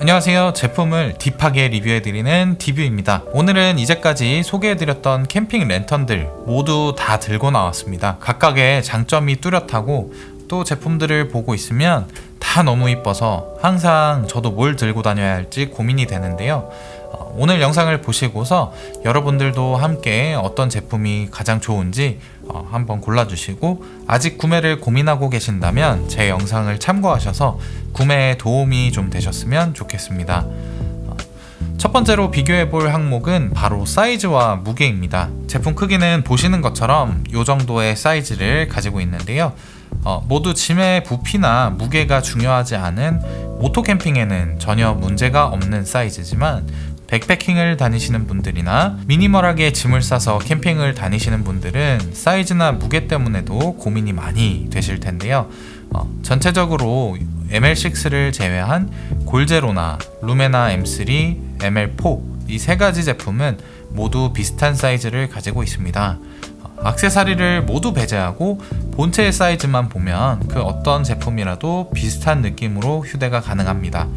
안녕하세요. 제품을 딥하게 리뷰해드리는 디뷰입니다. 오늘은 이제까지 소개해드렸던 캠핑 랜턴들 모두 다 들고 나왔습니다. 각각의 장점이 뚜렷하고 또 제품들을 보고 있으면 다 너무 이뻐서 항상 저도 뭘 들고 다녀야 할지 고민이 되는데요. 오늘 영상을 보시고서 여러분들도 함께 어떤 제품이 가장 좋은지 한번 골라주시고, 아직 구매를 고민하고 계신다면 제 영상을 참고하셔서 구매에 도움이 좀 되셨으면 좋겠습니다. 첫 번째로 비교해볼 항목은 바로 사이즈와 무게입니다. 제품 크기는 보시는 것처럼 이 정도의 사이즈를 가지고 있는데요. 모두 짐의 부피나 무게가 중요하지 않은 오토 캠핑에는 전혀 문제가 없는 사이즈지만, 백패킹을 다니시는 분들이나 미니멀하게 짐을 싸서 캠핑을 다니시는 분들은 사이즈나 무게 때문에도 고민이 많이 되실 텐데요. 전체적으로 ML6를 제외한 골제로나 루메나 M3, ML4 이 세 가지 제품은 모두 비슷한 사이즈를 가지고 있습니다. 액세서리를 모두 배제하고 본체의 사이즈만 보면 그 어떤 제품이라도 비슷한 느낌으로 휴대가 가능합니다.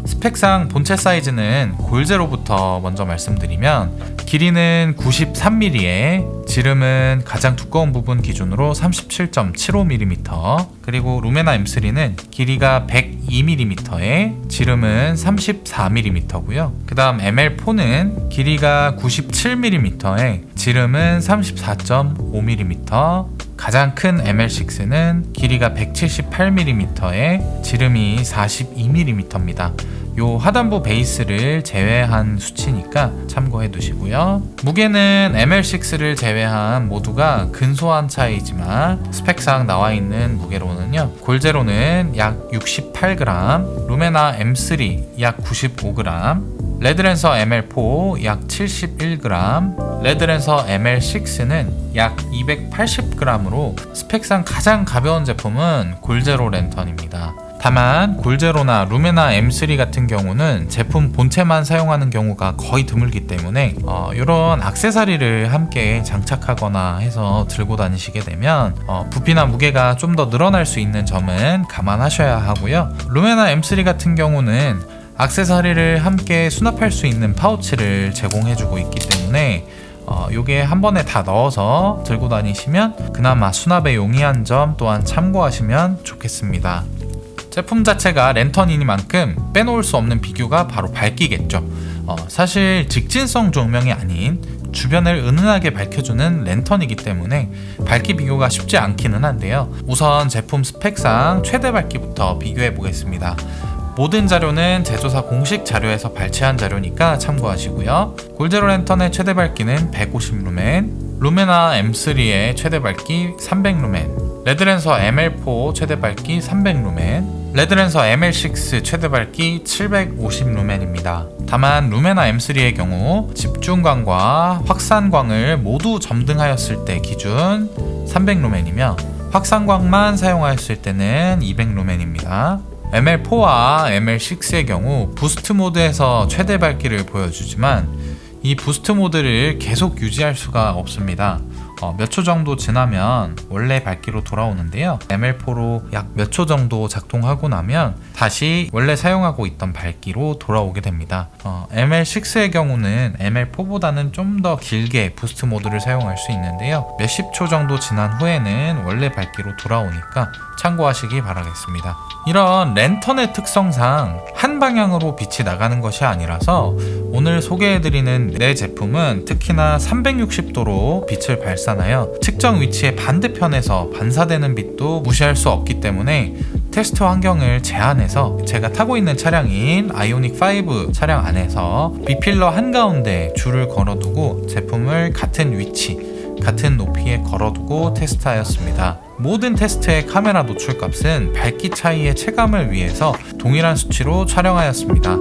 스펙상 본체 사이즈는 골제로부터 먼저 말씀드리면, 길이는 93mm에 지름은 가장 두꺼운 부분 기준으로 37.75mm, 그리고 루메나 M3는 길이가 102mm에 지름은 34mm고요. 그 다음 ML4는 길이가 97mm에 지름은 34.5mm, 가장 큰 ML6는 길이가 178mm에 지름이 42mm입니다. 요 하단부 베이스를 제외한 수치니까 참고해 두시고요. 무게는 ML6를 제외한 모두가 근소한 차이지만 스펙상 나와 있는 무게로는요, 골제로는 약 68g, 루메나 M3 약 95g, 레드랜서 ML4 약 71g, 레드랜서 ML6는 약 280g으로 스펙상 가장 가벼운 제품은 골제로 랜턴입니다. 다만 골제로나 루메나 M3 같은 경우는 제품 본체만 사용하는 경우가 거의 드물기 때문에 이런 액세서리를 함께 장착하거나 해서 들고 다니시게 되면 부피나 무게가 좀 더 늘어날 수 있는 점은 감안하셔야 하고요. 루메나 M3 같은 경우는 액세서리를 함께 수납할 수 있는 파우치를 제공해주고 있기 때문에 요게 한 번에 다 넣어서 들고 다니시면 그나마 수납에 용이한 점 또한 참고하시면 좋겠습니다. 제품 자체가 랜턴이니만큼 빼놓을 수 없는 비교가 바로 밝기겠죠. 사실 직진성 조명이 아닌 주변을 은은하게 밝혀주는 랜턴이기 때문에 밝기 비교가 쉽지 않기는 한데요. 우선 제품 스펙상 최대 밝기부터 비교해 보겠습니다. 모든 자료는 제조사 공식 자료에서 발췌한 자료니까 참고하시고요. 골제로 랜턴의 최대 밝기는 150루멘, 루메나 M3의 최대 밝기 300루멘, 레드랜서 ML4 최대 밝기 300루멘, 레드랜서 ML6 최대 밝기 750루멘입니다. 다만 루메나 M3의 경우 집중광과 확산광을 모두 점등하였을 때 기준 300루멘이며 확산광만 사용하였을 때는 200루멘입니다. ML4와 ML6의 경우 부스트 모드에서 최대 밝기를 보여주지만 이 부스트 모드를 계속 유지할 수가 없습니다. 몇 초 정도 지나면 원래 밝기로 돌아오는데요. ML4로 약 몇 초 정도 작동하고 나면 다시 원래 사용하고 있던 밝기로 돌아오게 됩니다. ML6의 경우는 ML4보다는 좀 더 길게 부스트 모드를 사용할 수 있는데요. 몇십 초 정도 지난 후에는 원래 밝기로 돌아오니까 참고하시기 바라겠습니다. 이런 랜턴의 특성상 한 방향으로 빛이 나가는 것이 아니라서 오늘 소개해드리는 네 제품은 특히나 360도로 빛을 발산하여 측정 위치의 반대편에서 반사되는 빛도 무시할 수 없기 때문에 테스트 환경을 제한해서 제가 타고 있는 차량인 아이오닉5 차량 안에서 B필러 한가운데 줄을 걸어두고 제품을 같은 위치, 같은 높이에 걸어두고 테스트하였습니다. 모든 테스트의 카메라 노출값은 밝기 차이의 체감을 위해서 동일한 수치로 촬영하였습니다.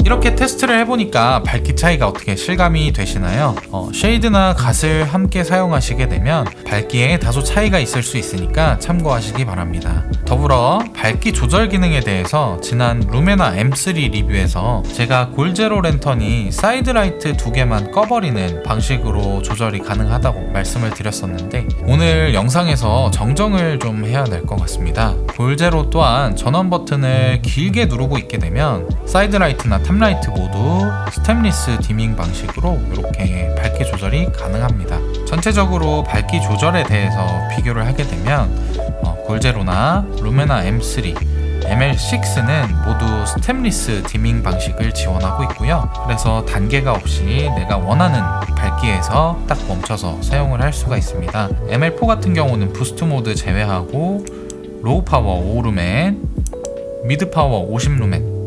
이렇게 테스트를 해보니까 밝기 차이가 어떻게 실감이 되시나요? 쉐이드나 갓을 함께 사용하시게 되면 밝기에 다소 차이가 있을 수 있으니까 참고하시기 바랍니다. 더불어 밝기 조절 기능에 대해서 지난 루메나 M3 리뷰에서 제가 골제로 랜턴이 사이드 라이트 2개만 꺼버리는 방식으로 조절이 가능하다고 말씀을 드렸었는데, 오늘 영상에서 정정을 좀 해야 될 것 같습니다. 골제로 또한 전원 버튼을 길게 누르고 있게 되면 사이드 라이트나 탑 라이트 모두 스텝리스 디밍 방식으로 이렇게 밝기 조절이 가능합니다. 전체적으로 밝기 조절에 대해서 비교를 하게 되면 골제로나 루메나 M3, ML6는 모두 스텝리스 디밍 방식을 지원하고 있고요. 그래서 단계가 없이 내가 원하는 밝기에서 딱 멈춰서 사용을 할 수가 있습니다. ML4 같은 경우는 부스트 모드 제외하고 로우 파워 5루멘, 미드 파워 50루멘,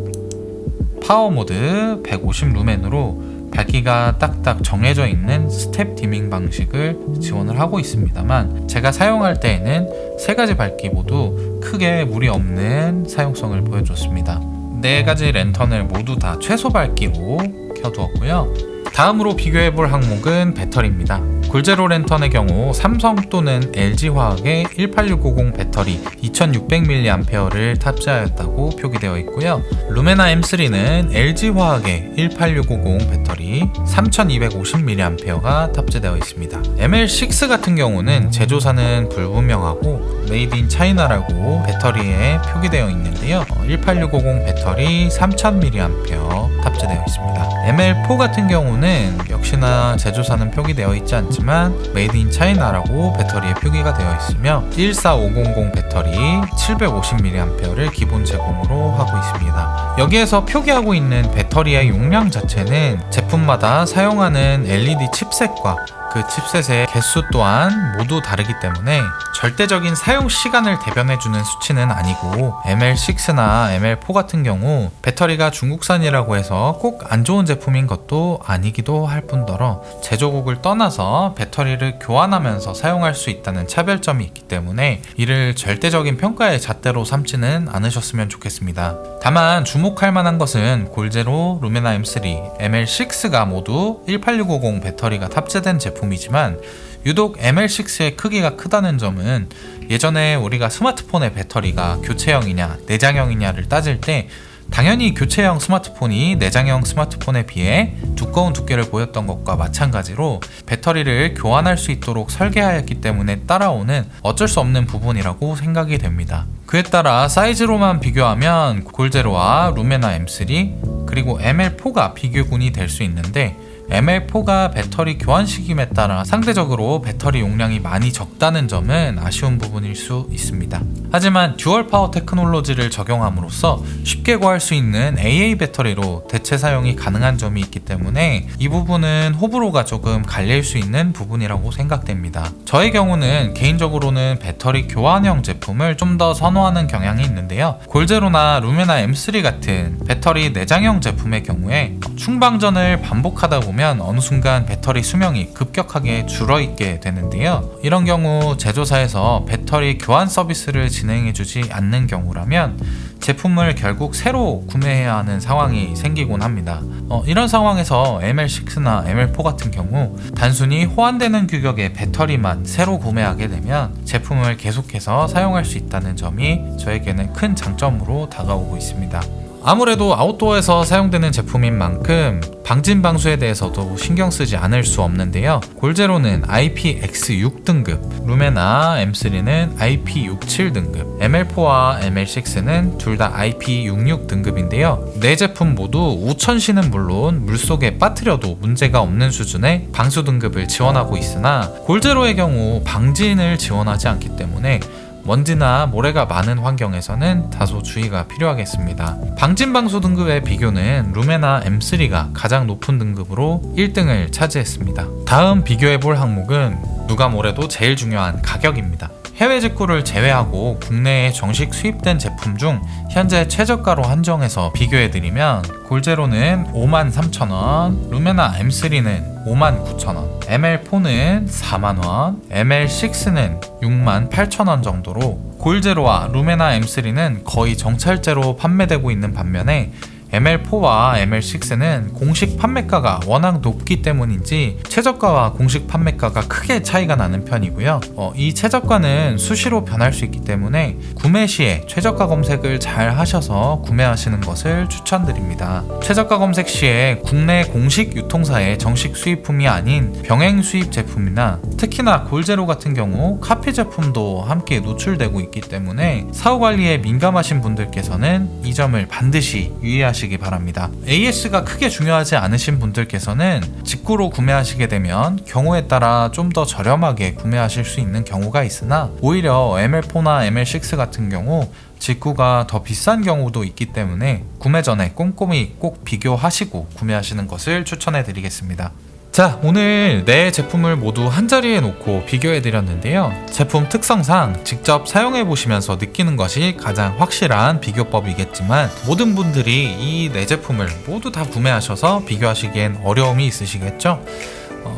파워 모드 150루멘으로 밝기가 딱딱 정해져 있는 스텝 디밍 방식을 지원을 하고 있습니다만, 제가 사용할 때에는 세 가지 밝기 모두 크게 무리 없는 사용성을 보여줬습니다. 네 가지 랜턴을 모두 다 최소 밝기로 켜두었고요. 다음으로 비교해볼 항목은 배터리입니다. 골제로 랜턴의 경우 삼성 또는 LG화학의 18650 배터리 2600mAh를 탑재하였다고 표기되어 있고요. 루메나 M3는 LG화학의 18650 배터리 3250mAh가 탑재되어 있습니다. ML6 같은 경우는 제조사는 불분명하고 메이드 인 차이나라고 배터리에 표기되어 있는데요. 18650 배터리 3000mAh 탑재되어 있습니다. ML4 같은 경우는 역시나 제조사는 표기되어 있지 않지만 메이드 인 차이나라고 배터리에 표기가 되어 있으며 14500 배터리 750mAh를 기본 제공으로 하고 있습니다. 여기에서 표기하고 있는 배터리의 용량 자체는 제품마다 사용하는 LED 칩셋과 그 칩셋의 개수 또한 모두 다르기 때문에 절대적인 사용 시간을 대변해주는 수치는 아니고, ML6나 ML4 같은 경우 배터리가 중국산이라고 해서 꼭 안 좋은 제품인 것도 아니기도 할 뿐더러 제조국을 떠나서 배터리를 교환하면서 사용할 수 있다는 차별점이 있기 때문에 이를 절대적인 평가의 잣대로 삼지는 않으셨으면 좋겠습니다. 다만 주목할 만한 것은 골제로, 루메나 M3, ML6가 모두 18650 배터리가 탑재된 제품이지만 유독 ML6의 크기가 크다는 점은 예전에 우리가 스마트폰의 배터리가 교체형이냐 내장형이냐를 따질 때 당연히 교체형 스마트폰이 내장형 스마트폰에 비해 두꺼운 두께를 보였던 것과 마찬가지로 배터리를 교환할 수 있도록 설계하였기 때문에 따라오는 어쩔 수 없는 부분이라고 생각이 됩니다. 그에 따라 사이즈로만 비교하면 골제로와 루메나 M3 그리고 ML4가 비교군이 될 수 있는데, ML4가 배터리 교환 시기에 따라 상대적으로 배터리 용량이 많이 적다는 점은 아쉬운 부분일 수 있습니다. 하지만 듀얼 파워 테크놀로지를 적용함으로써 쉽게 구할 수 있는 AA 배터리로 대체 사용이 가능한 점이 있기 때문에 이 부분은 호불호가 조금 갈릴 수 있는 부분이라고 생각됩니다. 저의 경우는 개인적으로는 배터리 교환형 제품을 좀 더 선호하는 경향이 있는데요. 골제로나 루메나 M3 같은 배터리 내장형 제품의 경우에 충방전을 반복하다 보면 어느 순간 배터리 수명이 급격하게 줄어있게 되는데요. 이런 경우 제조사에서 배터리 교환 서비스를 진행해주지 않는 경우라면 제품을 결국 새로 구매해야 하는 상황이 생기곤 합니다. 이런 상황에서 ML6나 ML4 같은 경우 단순히 호환되는 규격의 배터리만 새로 구매하게 되면 제품을 계속해서 사용할 수 있다는 점이 저에게는 큰 장점으로 다가오고 있습니다. 아무래도 아웃도어에서 사용되는 제품인 만큼 방진 방수에 대해서도 신경 쓰지 않을 수 없는데요. 골제로는 IPX6 등급, 루메나 M3는 IP67 등급, ML4와 ML6는 둘 다 IP66 등급인데요. 네 제품 모두 우천시는 물론 물속에 빠뜨려도 문제가 없는 수준의 방수 등급을 지원하고 있으나 골제로의 경우 방진을 지원하지 않기 때문에 먼지나 모래가 많은 환경에서는 다소 주의가 필요하겠습니다. 방진 방수 등급의 비교는 루메나 M3가 가장 높은 등급으로 1등을 차지했습니다. 다음 비교해볼 항목은 누가 뭐래도 제일 중요한 가격입니다. 해외 직구를 제외하고 국내에 정식 수입된 제품 중 현재 최저가로 한정해서 비교해드리면 골제로는 53,000원, 루메나 M3는 59,000원, ML4는 4만원, ML6는 68,000원 정도로 골제로와 루메나 M3는 거의 정찰제로 판매되고 있는 반면에 ML4와 ML6는 공식 판매가가 워낙 높기 때문인지 최저가와 공식 판매가가 크게 차이가 나는 편이고요. 이 최저가는 수시로 변할 수 있기 때문에 구매 시에 최저가 검색을 잘 하셔서 구매하시는 것을 추천드립니다. 최저가 검색 시에 국내 공식 유통사의 정식 수입품이 아닌 병행 수입 제품이나 특히나 골제로 같은 경우 카피 제품도 함께 노출되고 있기 때문에 사후 관리에 민감하신 분들께서는 이 점을 반드시 유의하시기 바랍니다. AS가 크게 중요하지 않으신 분들께서는 직구로 구매하시게 되면 경우에 따라 좀 더 저렴하게 구매하실 수 있는 경우가 있으나 오히려 ML4나 ML6 같은 경우 직구가 더 비싼 경우도 있기 때문에 구매 전에 꼼꼼히 꼭 비교하시고 구매하시는 것을 추천해 드리겠습니다. 자, 오늘 네 제품을 모두 한자리에 놓고 비교해 드렸는데요. 제품 특성상 직접 사용해 보시면서 느끼는 것이 가장 확실한 비교법이겠지만 모든 분들이 이 네 제품을 모두 다 구매하셔서 비교하시기엔 어려움이 있으시겠죠?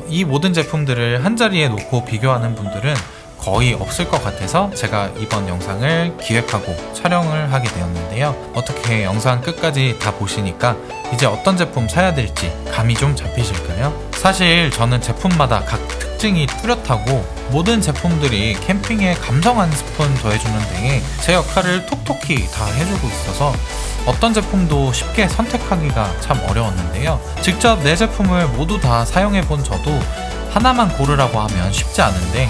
이 모든 제품들을 한자리에 놓고 비교하는 분들은 거의 없을 것 같아서 제가 이번 영상을 기획하고 촬영을 하게 되었는데요. 어떻게 영상 끝까지 다 보시니까 이제 어떤 제품 사야 될지 감이 좀 잡히실까요? 사실 저는 제품마다 각 특징이 뚜렷하고 모든 제품들이 캠핑에 감성 한 스푼 더해주는 데에 제 역할을 톡톡히 다 해주고 있어서 어떤 제품도 쉽게 선택하기가 참 어려웠는데요. 직접 내 제품을 모두 다 사용해본 저도 하나만 고르라고 하면 쉽지 않은데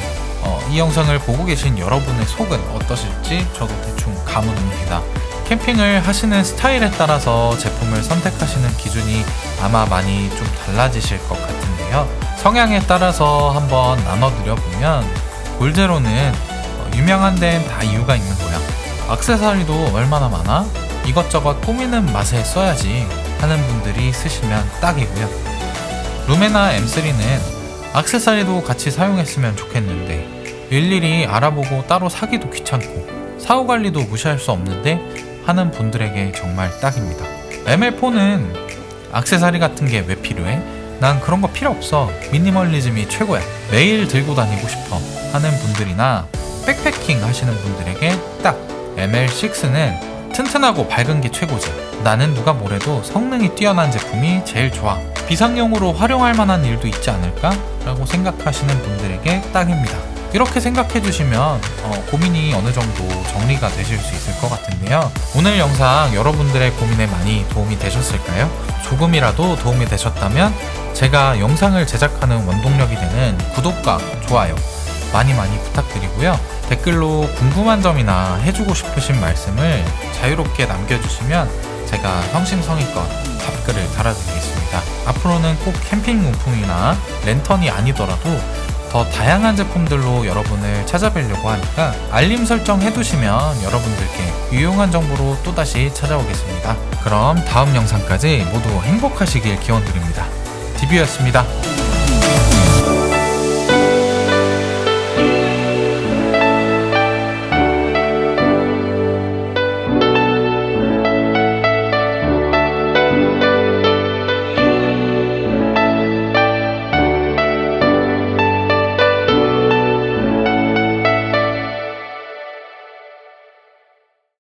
이 영상을 보고 계신 여러분의 속은 어떠실지 저도 대충 감은 옵니다. 캠핑을 하시는 스타일에 따라서 제품을 선택하시는 기준이 아마 많이 좀 달라지실 것 같은데요. 성향에 따라서 한번 나눠드려보면 골제로는 유명한 데는 다 이유가 있는 거야. 액세서리도 얼마나 많아? 이것저것 꾸미는 맛에 써야지 하는 분들이 쓰시면 딱이고요. 루메나 M3는 액세서리도 같이 사용했으면 좋겠는데 일일이 알아보고 따로 사기도 귀찮고 사후 관리도 무시할 수 없는데 하는 분들에게 정말 딱입니다. ML4는 액세서리 같은 게 왜 필요해? 난 그런 거 필요 없어. 미니멀리즘이 최고야. 매일 들고 다니고 싶어 하는 분들이나 백패킹 하시는 분들에게 딱. ML6는 튼튼하고 밝은 게 최고지. 나는 누가 뭐래도 성능이 뛰어난 제품이 제일 좋아. 비상용으로 활용할 만한 일도 있지 않을까? 라고 생각하시는 분들에게 딱입니다. 이렇게 생각해 주시면 고민이 어느 정도 정리가 되실 수 있을 것 같은데요. 오늘 영상 여러분들의 고민에 많이 도움이 되셨을까요? 조금이라도 도움이 되셨다면 제가 영상을 제작하는 원동력이 되는 구독과 좋아요 많이 부탁드리고요. 댓글로 궁금한 점이나 해주고 싶으신 말씀을 자유롭게 남겨주시면 제가 성심성의껏 답글을 달아드리겠습니다. 앞으로는 꼭 캠핑 용품이나 랜턴이 아니더라도 더 다양한 제품들로 여러분을 찾아뵈려고 하니까 알림 설정 해두시면 여러분들께 유용한 정보로 또다시 찾아오겠습니다. 그럼 다음 영상까지 모두 행복하시길 기원드립니다. 디뷰였습니다.